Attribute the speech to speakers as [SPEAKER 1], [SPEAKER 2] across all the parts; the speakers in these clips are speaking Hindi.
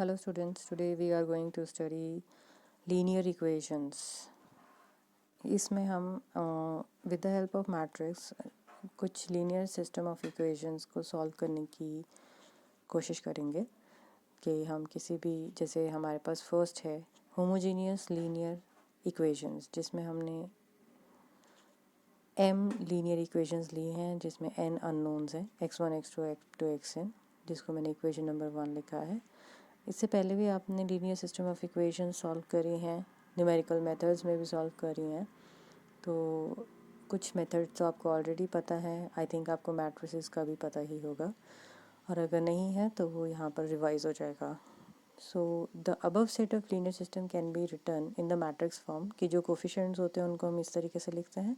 [SPEAKER 1] Hello students, today we are going to study linear equations. इसमें हम with the help of matrix कुछ linear system of equations को solve करने की कोशिश करेंगे कि हम किसी भी, जैसे हमारे पास फर्स्ट है homogeneous linear equations, जिसमें हमने m linear equations ली हैं जिसमें n unknowns हैं x1 x2 x2 xn, जिसको मैंने equation नंबर 1 लिखा है। इससे पहले भी आपने linear system of equation solve करी हैं, न्यूमेरिकल मेथड्स में भी सॉल्व करी हैं, तो कुछ मेथड्स तो आपको ऑलरेडी पता है। आई थिंक आपको मैट्रिसेस का भी पता ही होगा, और अगर नहीं है तो वो यहाँ पर रिवाइज हो जाएगा। So the above set of linear system can be return in the matrix form, कि जो कोफिशिएंट्स होते हैं उनको हम इस तरीके से लिखते हैं,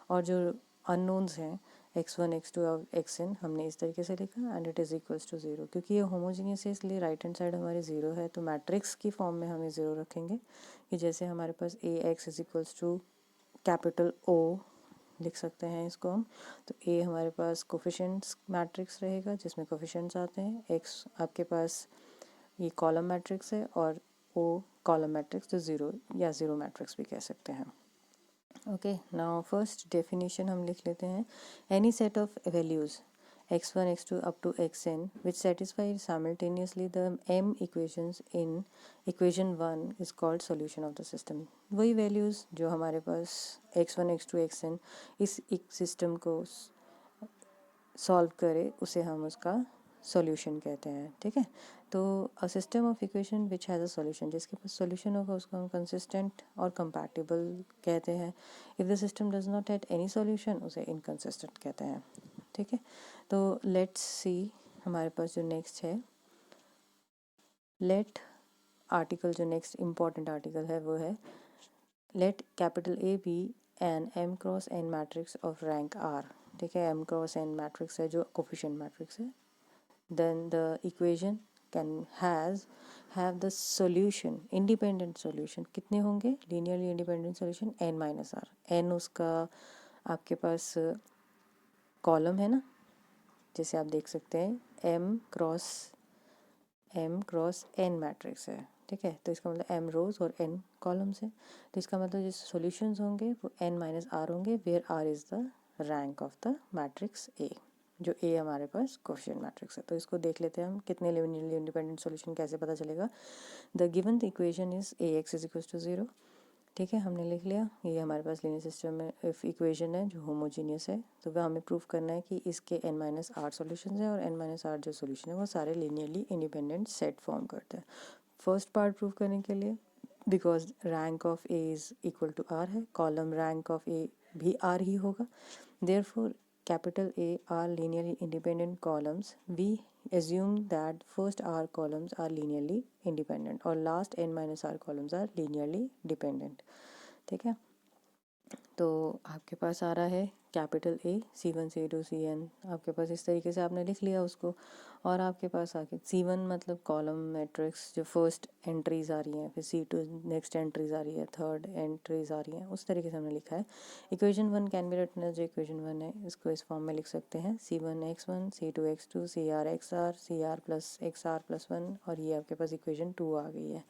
[SPEAKER 1] और जो अननोन्स हैं x1 x2 और xn हमने इस तरीके से लिखा, and it is equals to zero. क्योंकि ये होमोजीनियस है इसलिए राइट हैंड साइड हमारी ज़ीरो है, तो मैट्रिक्स की फॉर्म में हमें ज़ीरो रखेंगे, कि जैसे हमारे पास ax is equals to capital O लिख सकते हैं इसको हम। तो a हमारे पास कोफिशिएंट्स मैट्रिक्स रहेगा जिसमें कोफिशिएंट्स आते हैं, x आपके पास ये कॉलम मैट्रिक्स है, और O कॉलम मैट्रिक्स, तो ज़ीरो या ज़ीरो मैट्रिक्स भी कह सकते हैं। ओके, नाउ फर्स्ट डेफिनेशन हम लिख लेते हैं। Any set of values x1 x2 up to xn which satisfy simultaneously the m equations in equation 1 is called solution of the system। वही वैल्यूज़ जो हमारे पास x1 x2 xn इस सिस्टम को सॉल्व करे उसे हम उसका सॉल्यूशन कहते हैं। ठीक है, तो अ system of equation which has a solution, जिसके पास सॉल्यूशन होगा उसको हम कंसिस्टेंट और कंपैटिबल कहते हैं। If the system does not have any solution उसे इनकंसिस्टेंट कहते हैं। ठीक है, तो लेट्स सी हमारे पास जो नेक्स्ट है, लेट आर्टिकल, जो नेक्स्ट इम्पॉर्टेंट आर्टिकल है वो है let capital A be an m cross n matrix of rank r। ठीक है, m क्रॉस n मैट्रिक्स है जो कोफिशिएंट मैट्रिक्स है। then the equation can have the solution, independent solution कितने होंगे, linearly independent solution n minus r। n उसका आपके पास कॉलम है ना, जैसे आप देख सकते हैं m क्रॉस n मैट्रिक्स है। ठीक है, तो इसका मतलब m रोज और n कॉलम्स है, तो इसका मतलब जो सॉल्यूशंस होंगे वो n माइनस r होंगे, where r is the rank of the matrix A, जो A हमारे पास कोफिशिएंट मैट्रिक्स है। तो इसको देख लेते हैं हम, कितने लिनियरली इंडिपेंडेंट सॉल्यूशन कैसे पता चलेगा। The given the equation is ax is equal to zero. ठीक है, हमने लिख लिया, ये हमारे पास लीनियर सिस्टम में इफ इक्वेशन है जो होमोजीनियस है, तो वह हमें प्रूव करना है कि इसके n माइनस आर सोल्यूशन है, और n माइनस आर जो सोल्यूशन है वो सारे लीनियरली इंडिपेंडेंट सेट फॉर्म करते हैं। फर्स्ट पार्ट प्रूव करने के लिए, because rank of A is equal to r है, कॉलम रैंक ऑफ ए भी आर ही होगा, therefore capital A are linearly independent columns, we assume that first R columns are linearly independent और last n minus R columns are linearly dependent। ठीक है, तो आपके पास आ रहा है capital A C1 C2 CN, आपके पास इस तरीके से आपने लिख लिया उसको, और आपके पास आके C1 मतलब कॉलम मैट्रिक्स जो फर्स्ट एंट्रीज आ रही हैं, फिर C2 नेक्स्ट एंट्रीज आ रही है, थर्ड एंट्रीज आ रही हैं, उस तरीके से हमने लिखा है। Equation 1 can be written as जो इक्वेशन 1 है इसको इस फॉर्म में लिख सकते हैं, C1 x1 C2 x2 CR XR CR plus XR plus 1, और ये आपके पास इक्वेशन 2 आ गई है।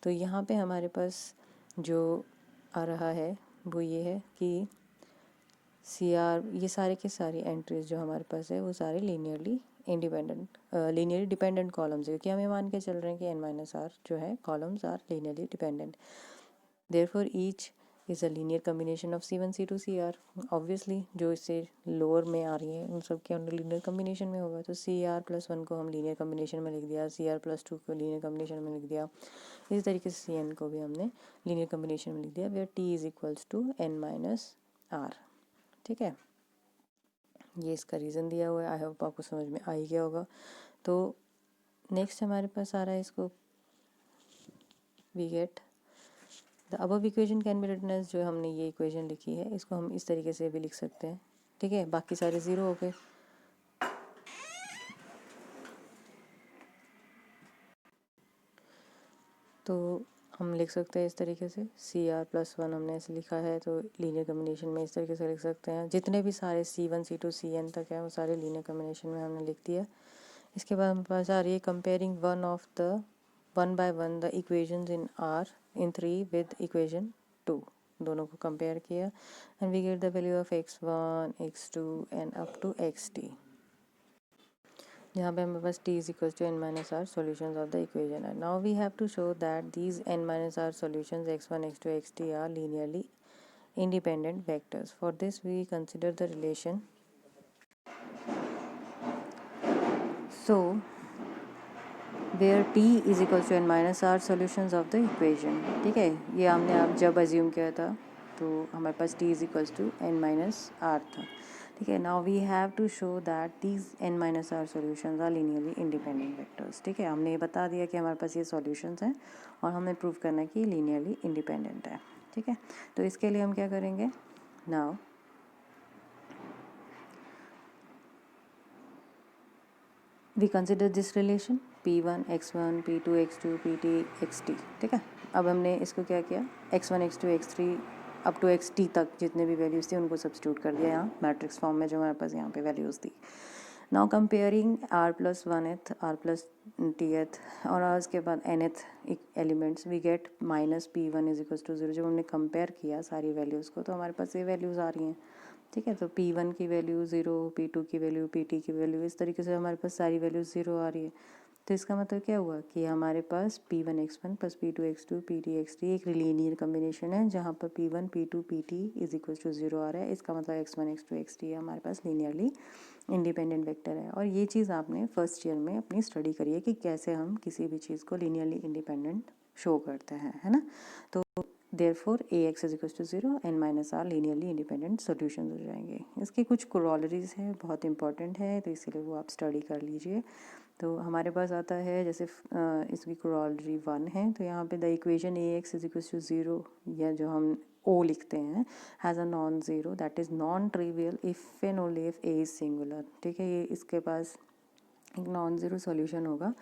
[SPEAKER 1] तो यहाँ पे हमारे पास जो आ रहा है वो ये है कि CR, ये सारे के सारी एंट्रीज जो हमारे पास है वो सारे लीनियरली डिपेंडेंट कॉलम्स है, क्योंकि हमें मान के चल रहे हैं कि n माइनस आर जो है columns are linearly dependent. Therefore each is a linear combination of C1 C2 CR। Obviously जो इससे लोअर में आ रही है उन सब के अंदर लीनियर कम्बिनेशन में होगा, तो CR प्लस 1 को हम लीनियर कम्बिनेशन में लिख दिया, CR प्लस 2 को लीनियर कम्बिनेशन में लिख दिया, इसी तरीके से CN को भी हमने लीनियर कम्बिनेशन में लिख दिया, where T is equals to n minus r. ठीक है, ये इसका रीज़न दिया हुआ है, आई होप आपको समझ में आ ही गया होगा। तो नेक्स्ट हमारे पास आ रहा है, इसको we get the above equation can be written as, जो हमने ये इक्वेशन लिखी है इसको हम इस तरीके से भी लिख सकते हैं। ठीक है, बाकी सारे ज़ीरो हो गए, तो हम लिख सकते हैं इस तरीके से, CR प्लस 1 हमने ऐसे लिखा है, तो लीनियर कम्बिनेशन में इस तरीके से लिख सकते हैं। जितने भी सारे C1 C2 CN तक है वो सारे लीनियर कम्बिनेशन में हमने लिख दिया। इसके बाद हमारे पास आ रही है comparing one of the one by one the equations in R in 3 with equation 2, दोनों को कंपेयर किया and we get the value of x1 x2 and up to xt, जहाँ पे हमारे पास t is equal to n minus R solutions of the equation है. Now we have to show that these n minus R solutions x1 x2 xt are linearly independent vectors. For this we consider the relation. So where t is equals to n minus r solutions of the equation. ठीक है, ये हमने अब जब assume किया था तो हमारे पास t is equals to n minus r था. ठीक है, now we have to show that these n minus r solutions are linearly independent vectors. ठीक है, हमने ये बता दिया कि हमारे पास ये solutions हैं और हमें प्रूव करना है कि linearly independent है. ठीक है, तो इसके लिए हम क्या करेंगे, now we consider this relation p1 x1 p2 x2 pt xt. ठीक है, अब हमने इसको क्या किया, x1 x2 x3 up to xt तक जितने भी वैल्यूज़ थी उनको सब्स्टिट्यूट कर दिया यहाँ मैट्रिक्स फॉर्म में जो हमारे पास यहाँ पे वैल्यूज़ थी. Now comparing r plus 1th r plus tth और उसके बाद nth elements we get minus p1 is equal to 0. जब हमने कंपेयर किया सारी वैल्यूज़ को तो हमारे पास ये वैल्यूज़ आ रही हैं. ठीक है, तो p1 की वैल्यू 0, p2 की वैल्यू, pt की वैल्यू, इस तरीके से हमारे पास सारी वैल्यूज़ 0 आ रही है. तो इसका मतलब क्या हुआ कि हमारे पास p1 x1 plus p2 x2 pt xt एक लीनियर कम्बिनेशन है जहाँ पर p1 p2 pt is equal to 0 आ रहा है. इसका मतलब x1 x2 xt हमारे पास लीनियरली इंडिपेंडेंट वेक्टर है. और ये चीज़ आपने फर्स्ट ईयर में अपनी स्टडी करी है कि कैसे हम किसी भी चीज़ को लीनियरली इंडिपेंडेंट शो करते हैं, है ना. तो therefore ax is equal to 0 n minus r linearly independent solution हो जाएंगे. इसके कुछ कोरोलरीज हैं, बहुत इंपॉर्टेंट है, तो इसीलिए वो आप स्टडी कर लीजिए. तो हमारे पास आता है जैसे इसकी कोरोलरी 1 है, तो यहाँ पे the equation ax is equal to 0 या जो हम o लिखते हैं has a non zero that is non trivial if and only if a is singular. ठीक है, ये इसके पास एक नॉन ज़ीरो सॉल्यूशन होगा.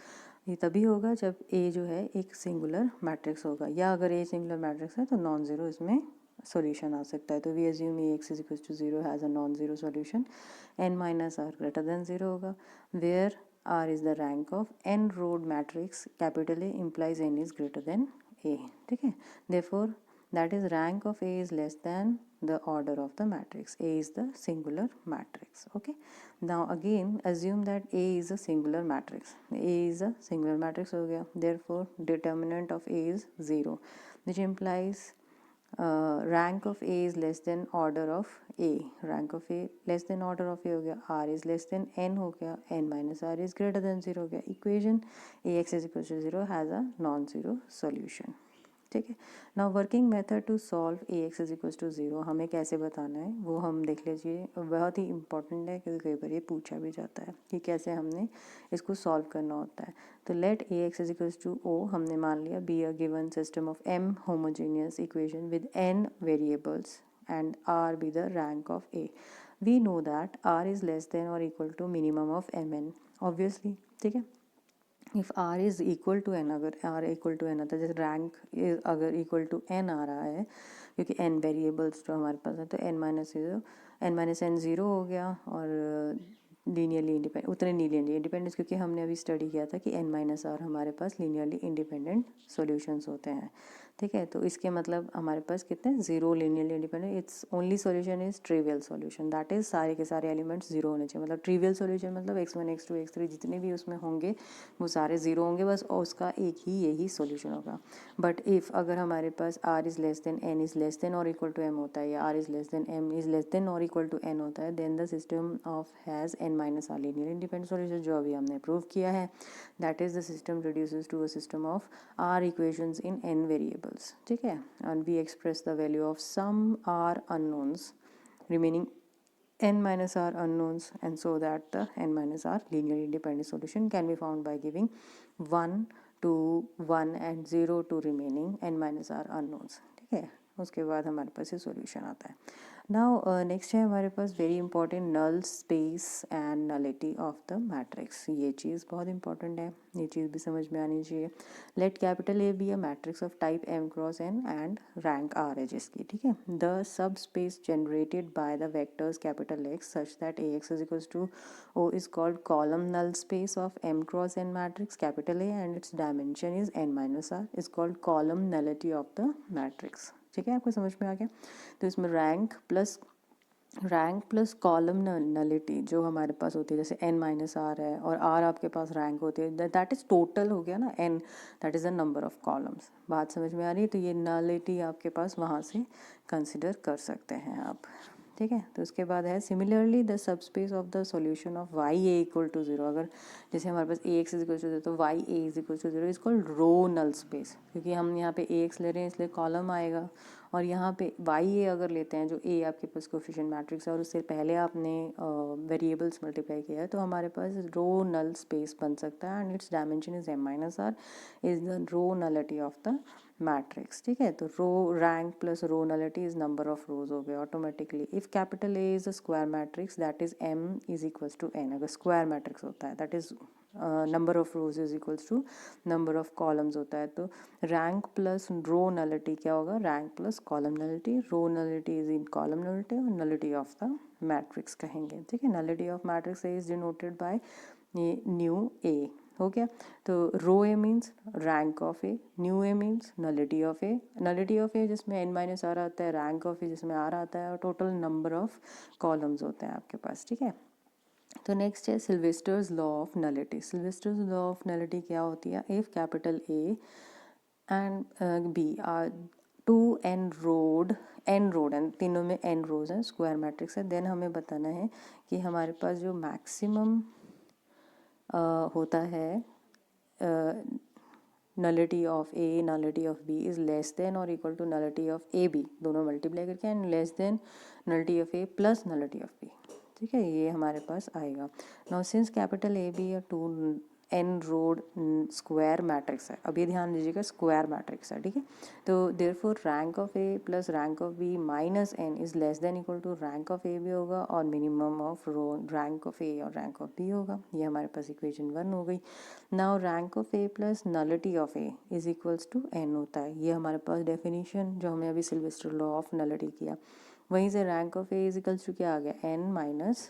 [SPEAKER 1] ये तभी होगा जब a जो है एक सिंगुलर मैट्रिक्स होगा, या अगर a सिंगुलर मैट्रिक्स है तो नॉन ज़ीरो इसमें सॉल्यूशन आ सकता है. तो we assume ax is equal to 0 has a non zero solution. n minus R greater than 0 होगा where r is the rank of n rowed matrix, capital A implies n is greater than a. ठीक है, therefore that is rank of A is less than the order of the matrix. A is the singular matrix. Okay, now again assume that A is a singular matrix. A is a singular matrix हो गया, therefore determinant of A is 0, which implies rank of A is less than order of A. Rank of A less than order of A हो गया, R is less than n हो गया, n minus R is greater than 0 हो गया. Equation AX is equal to 0 has a non-zero solution. ठीक है, now working method to solve ax is equal to 0 हमें कैसे बताना है वो हम देख लीजिए. बहुत ही इंपॉर्टेंट है क्योंकि कई बार ये पूछा भी जाता है कि कैसे हमने इसको सॉल्व करना होता है. तो let ax is equal to o हमने मान लिया be a given system of m homogeneous equation with n variables and r be the rank of a. We know that r is less than और equal to minimum of mn obviously. ठीक है, if r is equal to n, अगर r इक्वल टू n आता है, जैसे रैंक अगर इक्वल टू n आ रहा है क्योंकि n वेरिएबल्स जो हमारे पास है, तो n माइनस n ज़ीरो हो गया और लीनियरली इंडिपेंडेंट उतने लीनियरली इंडिपेंडेंस क्योंकि हमने अभी स्टडी किया था कि n माइनस आर हमारे पास लीनियरली इंडिपेंडेंट सॉल्यूशंस होते हैं. ठीक है, तो इसके मतलब हमारे पास कितने, 0 linearly independent. It's only solution is trivial solution, that is सारे के सारे एलिमेंट्स 0 होने चाहिए. मतलब ट्रिवियल सॉल्यूशन मतलब x1 x2 x3 जितने भी उसमें होंगे वो सारे 0 होंगे बस, और उसका एक ही यही सॉल्यूशन होगा. बट इफ़ अगर हमारे पास r is less than n is less than और इक्वल टू m होता है, या r is less than m is less than और इक्वल टू n होता है, then the system of has n minus R linear independent solution, जो अभी हमने प्रूव किया है. That is the system reduces to a system of r equations in n variables. ठीक है, and we express the value of some r unknowns remaining n minus r unknowns, and so that the n minus r linearly independent solution can be found by giving 1 to 1 and 0 to remaining n minus r unknowns. ठीक है, उसके बाद हमारे पास ये सॉल्यूशन आता है। नाउ नेक्स्ट है हमारे पास very important null space and nullity of the matrix. ये चीज़ बहुत इंपॉर्टेंट है, ये चीज़ भी समझ में आनी चाहिए। Let capital A B a matrix of type M cross N and rank R है जिसकी, ठीक है। The subspace generated by the vectors capital X such that A X is equals to O is called column null space of M cross N matrix capital A and its dimension is N minus R is called column nullity of the matrix. ठीक है, आपको समझ में आ गया। तो इसमें रैंक प्लस कॉलम नलिटी जो हमारे पास होती है, जैसे n माइनस आर है और r आपके पास रैंक होती है, दैट इज़ टोटल हो गया ना, n that is the number of columns. बात समझ में आ रही है। तो ये नलिटी आपके पास वहाँ से कंसिडर कर सकते हैं आप, ठीक है। तो उसके बाद है similarly the subspace of the solution of Y A equal to zero. अगर जैसे हमारे पास A X is equal to zero तो Y A is equal to zero is called row null space, क्योंकि हम यहाँ पे ए एक्स ले रहे हैं इसलिए कॉलम आएगा, और यहाँ पे वाई ए अगर लेते हैं जो ए आपके पास कोफिशिएंट मैट्रिक्स है और उससे पहले आपने वेरिएबल्स मल्टीप्लाई किया है, तो हमारे पास रो नल स्पेस बन सकता है and its dimension is M minus R is the row nullity of the matrix, ठीक है। तो row rank plus row nullity is number of rows हो गया automatically. If capital A is a square matrix that is M is equals to N. अगर स्क्वायर मैट्रिक्स होता है that is number of rows is equals to number of columns होता है। तो रैंक प्लस रो नलिटी क्या होगा, rank plus column nullity. Row nullity is in column nullity और नलिटी ऑफ द मैट्रिक्स कहेंगे, ठीक है। Nullity of matrix is denoted by nu A, हो गया। तो rho A means rank of A, nu A means nullity of A, nullity of A जिसमें एन माइनस आर आता है, रैंक ऑफ ए जिसमें आर आता है, और टोटल नंबर ऑफ कॉलम्स होते हैं आपके पास, ठीक है। तो नेक्स्ट है Sylvester's law of nullity. Sylvester's law of nullity क्या होती है, if capital A and B are two N rowed and तीनों में एन रोज हैं, स्क्वायर मैट्रिक्स है, देन हमें बताना है कि हमारे पास जो मैक्सिमम होता है nullity of A nullity of B is less than और equal to nullity of A B, दोनों मल्टीप्लाई करके, and less than nullity of A plus nullity of B, ठीक है। ये हमारे पास आएगा। Now since capital A B या two N rowed square matrix है, अब ये ध्यान दीजिएगा स्क्वायर मैट्रिक्स है, ठीक है। तो therefore rank of A plus rank of B minus N is less than equal to rank of A B होगा और minimum of row rank of A और रैंक ऑफ बी होगा। ये हमारे पास इक्वेशन 1 हो गई। Now rank of A plus nullity of A is equals to N होता है, ये हमारे पास डेफिनेशन जो हमें अभी सिल्वेस्टर लॉ ऑफ नलिटी किया, वहीं से rank of A is equals to क्या आ गया, N minus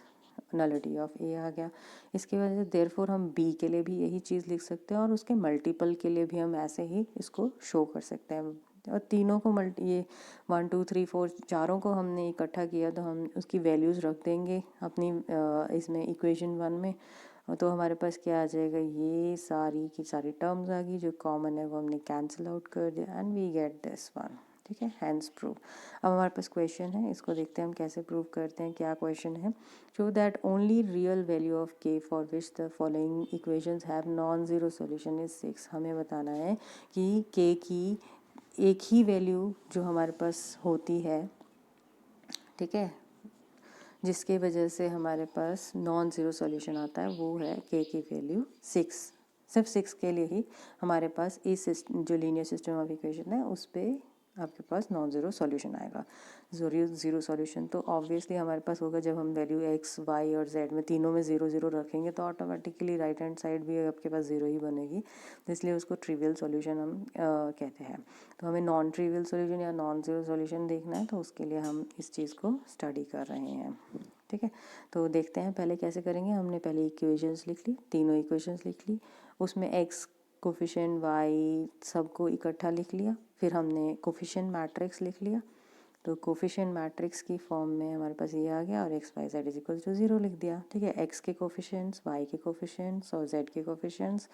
[SPEAKER 1] nullity of A आ गया। इसकी वजह से देयरफॉर हम बी के लिए भी यही चीज़ लिख सकते हैं और उसके मल्टीपल के लिए भी हम ऐसे ही इसको शो कर सकते हैं। और तीनों को ये 1 2 3 4 चारों को हमने इकट्ठा किया तो हम उसकी वैल्यूज़ रख देंगे अपनी इसमें इक्वेशन 1 में, तो हमारे पास क्या आ जाएगा, ये सारी की सारी टर्म्स आ गई, जो कॉमन है वो हमने कैंसिल आउट कर दिया and we get this one, ठीक है। Hence prove. अब हमारे पास क्वेश्चन है, इसको देखते हैं हम कैसे प्रूव करते हैं। क्या क्वेश्चन है, show that only real value of K for which the following equations have non zero solution is 6। हमें बताना है कि के की एक ही वैल्यू जो हमारे पास होती है, ठीक है, जिसके वजह से हमारे पास नॉन ज़ीरो सॉल्यूशन आता है, वो है के की वैल्यू 6। सिर्फ 6 के लिए ही हमारे पास इस जो लीनियर सिस्टम ऑफ इक्वेशन है उस पर आपके पास नॉन ज़ीरो सॉल्यूशन आएगा। ज़ीरो सॉल्यूशन तो ऑब्वियसली हमारे पास होगा जब हम वैल्यू एक्स वाई और जेड में तीनों में ज़ीरो ज़ीरो रखेंगे, तो ऑटोमेटिकली राइट हैंड साइड भी आपके पास ज़ीरो ही बनेगी, इसलिए उसको ट्रिवियल सॉल्यूशन हम कहते हैं। तो हमें नॉन ट्रिवियल सॉल्यूशन या नॉन ज़ीरो सॉल्यूशन देखना है, तो उसके लिए हम इस चीज़ को स्टडी कर रहे हैं, ठीक है। तो देखते हैं पहले कैसे करेंगे। हमने पहले इक्वेशंस लिख ली, तीनों इक्वेशंस लिख ली, उसमें एक्स कोफिशिएंट वाई सबको इकट्ठा लिख लिया, फिर हमने कोफिशिएंट मैट्रिक्स लिख लिया, तो कोफिशिएंट मैट्रिक्स की फॉर्म में हमारे पास ये आ गया और X Y Z is equal to 0 लिख दिया, ठीक है। एक्स के कोफिशिएंट्स, वाई के कोफिशिएंट्स और जेड के कोफिशिएंट्स,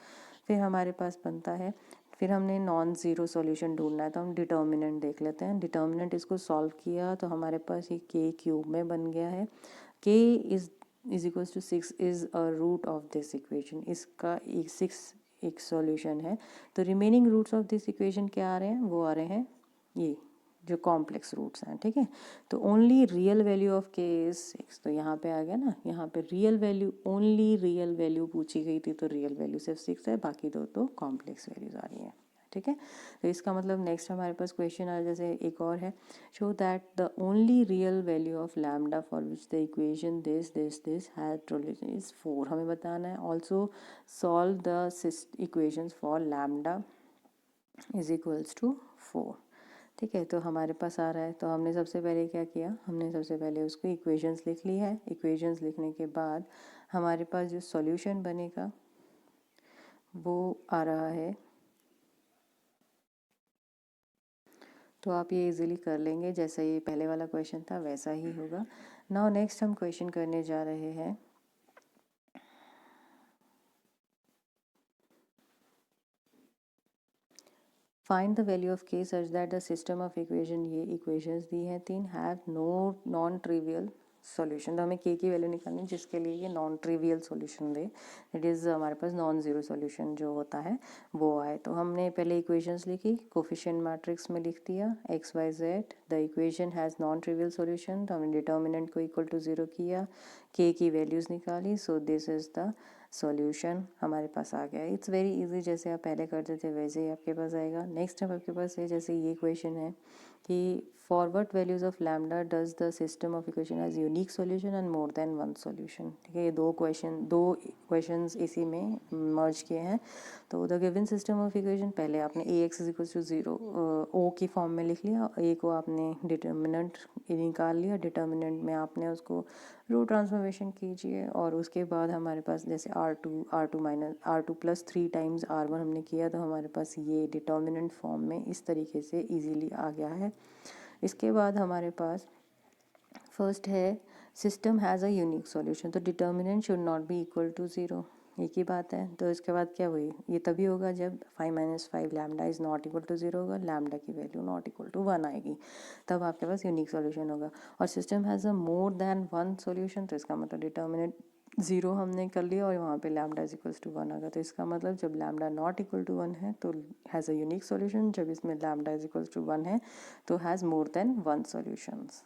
[SPEAKER 1] फिर हमारे पास बनता है, फिर हमने नॉन ज़ीरो सॉल्यूशन ढूंढना है तो हम डिटर्मिनेंट देख लेते हैं। डिटर्मिनेंट इसको सॉल्व किया तो हमारे पास ये के क्यूब में बन गया है। K is equals to 6 is a root of this equation, इसका 6 एक सॉल्यूशन है। तो remaining roots of this equation क्या आ रहे हैं, वो आ रहे हैं ये जो कॉम्प्लेक्स रूट्स हैं, ठीक है। तो ओनली रियल वैल्यू ऑफ के इज 6, तो यहाँ पे आ गया ना, यहाँ पे real value, only real value पूछी गई थी तो रियल वैल्यू सिर्फ 6 है, बाकी दो तो कॉम्प्लेक्स वैल्यूज आ रही हैं। ठीक है। तो इसका मतलब नेक्स्ट हमारे पास क्वेश्चन आ, जैसे एक और है, show that the only real value of lambda for which the equation this has ट्रोलिजन इज 4, हमें बताना है। Also solve the equations for lambda is equals to 4। ठीक है, तो हमारे पास आ रहा है, तो हमने सबसे पहले क्या किया, हमने सबसे पहले उसको इक्वेशंस लिख ली है। इक्वेशंस लिखने के बाद हमारे पास जो सॉल्यूशन बनेगा वो आ रहा है, तो आप ये इजीली कर लेंगे, जैसा ये पहले वाला क्वेश्चन था वैसा ही होगा। नाउ नेक्स्ट हम क्वेश्चन करने जा रहे हैं, find the value of K such that the system of equation, ये इक्वेशंस दी हैं 3, have no non trivial solution. तो हमें के की वैल्यू निकालनी है जिसके लिए ये non trivial solution they, it is हमारे पास नॉन ज़ीरो सॉल्यूशन जो होता है वो आए। तो हमने पहले इक्वेशंस लिखी, कोफिशिएंट मैट्रिक्स में लिख दिया X Y Z, the equation has non trivial solution, तो हमने डिटर्मिनेंट को इक्वल टू 0 किया, के की वैल्यूज़ निकाली, so this is the solution हमारे पास आ गया। इट्स वेरी इजी, जैसे आप पहले करते थे वैसे ही आपके पास आएगा। नेक्स्ट अब आपके पास है, जैसे ये क्वेश्चन है कि for what values of lambda does the system of equation has unique solution and more than one solution. ठीक है, ये दो क्वेश्चंस इसी में मर्ज किए हैं। तो the given system of equation, पहले आपने ए एक्स इज इक्वल टू 0 ओ की फॉर्म में लिख लिया, ए को आपने डिटर्मिनेंट निकाल लिया, डिटर्मिनेंट में आपने उसको रो ट्रांसफॉर्मेशन कीजिए, और उसके बाद हमारे पास जैसे R2 प्लस 3 टाइम्स R1 हमने किया, तो हमारे पास ये डिटर्मिनेंट फॉर्म में इस तरीके से इजीली आ गया है। इसके बाद हमारे पास फर्स्ट है system has a unique solution, तो determinant should not be equal to 0, एक ही बात है। तो इसके बाद क्या हुई, ये तभी होगा जब 5 - 5 lambda is not equal to 0 होगा, लैम्डा की वैल्यू नॉट इक्वल टू 1 आएगी, तब आपके पास यूनिक सॉल्यूशन होगा। और system has a more than one solution, तो इसका मतलब डिटर्मिनेंट 0 हमने कर लिया और वहाँ पे लैम्डा इज इक्वल्स टू 1 आ गया। तो इसका मतलब जब लैम्डा नॉट इक्वल टू 1 है तो हैज़ अ यूनिक सॉल्यूशन, जब इसमें लैम्डा इज इक्वल्स टू 1 है तो has more than one solutions.